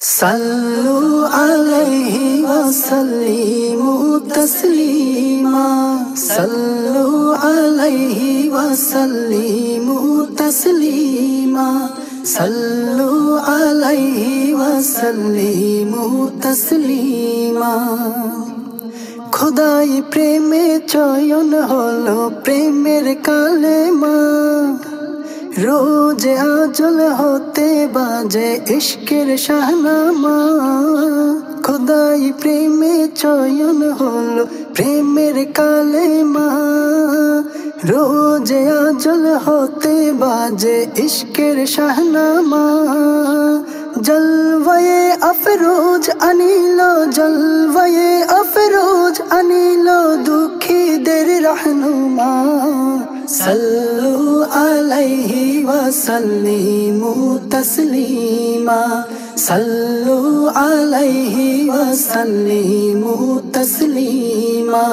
सल्लु अलैहि वसल्लिमु तस्लीमा सल्लु अलैहि वसल्लिमु तस्लीमा सल्लु अलैहि वसल्लिमु तस्लीमा। खुदाई प्रेमे चयन हलो प्रेमेर कालेमा, रोज आजल होते बाजे इश्केर शाहनामा। खुदाई प्रेमे चयन हलो प्रेमेर कालेमा, रोज आजल होते बाजे इश्केर शाहनामा। जलवाए अफरोज अनिलो जलवाए अफरोज अनिलो दुखी देर रहनुमा। सल्लु अलैहि वसल्लिमु तस्लीमा सल्लु अलैहि वसल्लिमु तस्लीमा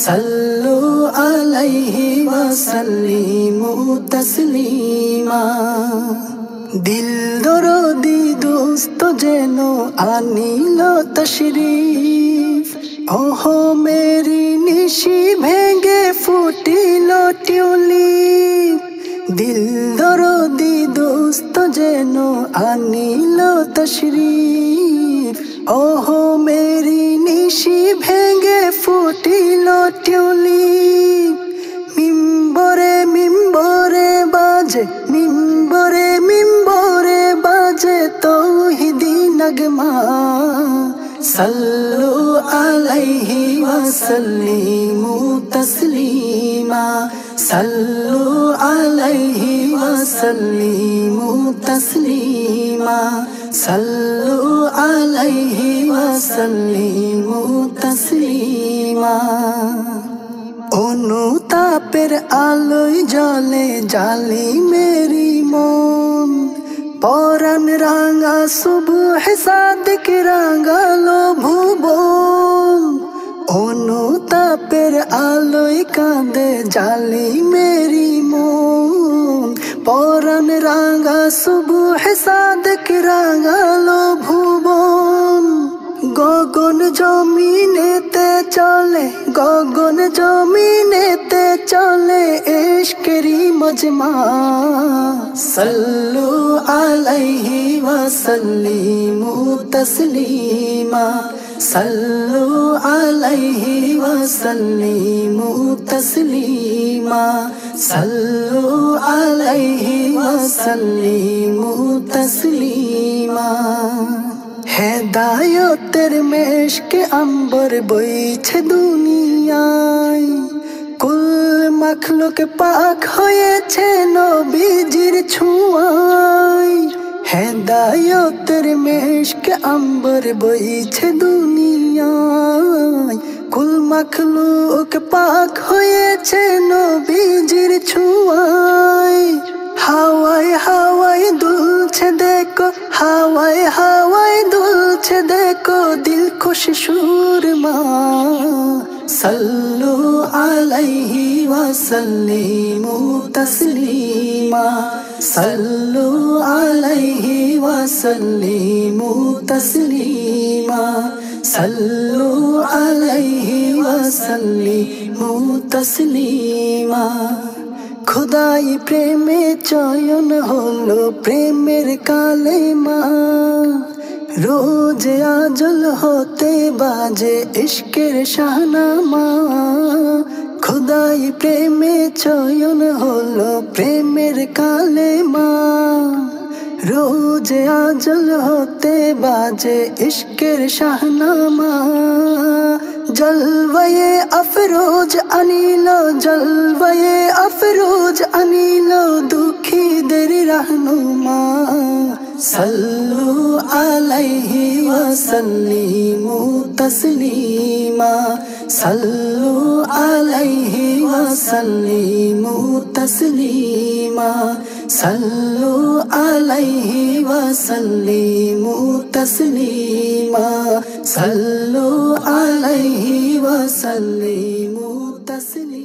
सल्लु अलैहि वसल्लिमु तस्लीमा। दिल दरदी दोस्त जेनो आनिलो तशरीफ, ओहो मेरी निशी भेंगे फुटिलो ट्यूलिप। दिल दरदी दोस्त जेनो आनिलो तशरीफ, ओहो मेरी निशी भेंगे फुटिलो ट्यूलिप। मिम्बरे मिम्बरे बाजे मिम्बरे मिम्बरे बाजे तौहीदी नगमा। सल्लु अलैहि वसल्लिमु तस्लीमा सल्लु अलैहि वसल्लिमु तस्लीमा सल्लु अलैहि वसल्लिमु तस्लीमा। অনুতাপের আলোয় জলে জালি মেরি মন, পরাণ রাঙা সুবহ সাদিক রাঙালো ভুবন। অনুতাপের আলোয় কাঁদে জালি মেরি মন, পরাণ রাঙা সুবহ সাদিক রাঙালো ভুবন। গগন জমিনেতে চলে গগন জমিনেতে চলে ইশকেরি মজমা। সল্লু আলাইহি ওয়াসাল্লিমু তসলিমা সল্লু আলাইহি ওয়াসাল্লিমু তসলিমা সল্লু আলাইহি ওয়াসাল্লিমু তসলিমা। হেদায়তের মেশকে আম্বর বইছে দুনিয়ায়, কুল মাখলুক পাক হয়েছে নবীজির ছোঁয়ায়। হেদায়তের মেশকে আম্বর বইছে দুনিয়ায়, কুল মাখলুক পাক হয়েছে নবীজির ছোঁয়ায়। হাওয়ায় হাওয়ায় দুলছে দেখো হাওয়ায় হাওয়ায় দুলছে দেখো দিল খুশ সুরমা। সল্লু আলাইহি ওয়াসাল্লিমু তসলিমা সল্লু আলাইহি ওয়াসাল্লিমু তসলিমা সল্লু আলাইহি ওয়াসাল্লিমু তসলিমা। খুদাই প্রেমে চয়ন হলো প্রেমের কালেমা, রোজ আজল হতে বাজে ইশকের শাহনামা। খুদাই প্রেমে চয়ন হলো প্রেমের কালেমা, রোজ আজল হতে বাজে ইশকের শাহনামা। जलवाए अफरोज अनिलो जलवाए अफरोज अनिलो दुखी देर रहनुमा। सल्लु अलैहि वसल्लिमु तस्लीमा सल्लु अलैहि वसल्लिमु तस्लीमा सल्लु अलैहि वसल्लिमु तस्लीमा सल्लु अलैहि वसल्लिमु तस्लीमा।